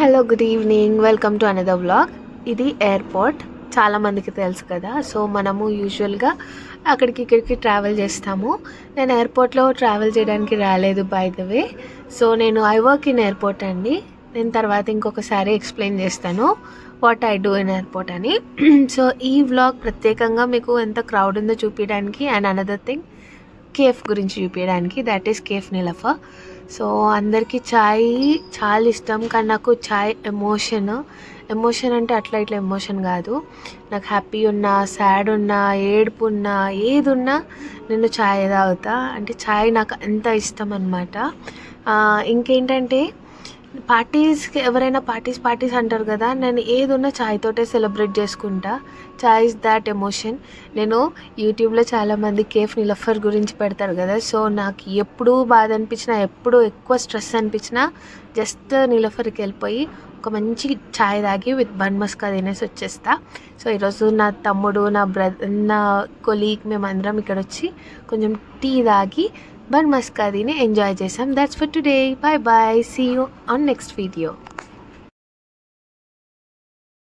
Hello, good evening. Welcome to another vlog. ఇది airport, చాలామందికి తెలుసు కదా. సో మనము యూజువల్గా అక్కడికి ఇక్కడికి ట్రావెల్ చేస్తాము. నేను ఎయిర్పోర్ట్లో ట్రావెల్ చేయడానికి రాలేదు, బై ద వే. సో నేను ఐ వర్క్ ఇన్ ఎయిర్పోర్ట్ అండి. నేను తర్వాత ఇంకొకసారి ఎక్స్ప్లెయిన్ చేస్తాను what I do in airport అని. సో ఈ వ్లాగ్ ప్రత్యేకంగా మీకు ఎంత క్రౌడ్ ఉందో చూపించడానికి, అండ్ అనదర్ థింగ్ కేఫ్ గురించి చూపించడానికి, that is cafe Niloufer. So అందరికీ చాయ్ చాలా ఇష్టం, కానీ నాకు చాయ్ ఎమోషన్ అంటే అట్లా ఇట్లా ఎమోషన్ కాదు. నాకు హ్యాపీ ఉన్నా, సాడ్ ఉన్నా, ఏడుపు ఉన్నా, ఏది ఉన్నా నేను చాయ్ తాగుతా. అంటే చాయ్ నాకు అంత ఇష్టం అనమాట. ఇంకేంటంటే పార్టీస్కి ఎవరైనా పార్టీస్ అంటారు కదా, నేను ఏదున్నా చాయ్ తోటే సెలబ్రేట్ చేసుకుంటా. చాయ్ ఇస్ దాట్ ఎమోషన్. నేను యూట్యూబ్లో చాలామంది కేఫ్ నీలఫర్ గురించి పెడతారు కదా. సో నాకు ఎప్పుడు బాధ అనిపించినా, ఎప్పుడు ఎక్కువ స్ట్రెస్ అనిపించినా జస్ట్ నీలఫర్కి వెళ్ళిపోయి ఒక మంచి చాయ్ తాగి విత్ బన్ మస్కా తినేసి వచ్చేస్తా. సో ఈరోజు నా తమ్ముడు, నా కొలీగ్, మేమందరం ఇక్కడ వచ్చి కొంచెం టీ తాగి బన్ మస్కా తిని ఎంజాయ్ చేసాం. That's for today. Bye bye. See you on next video.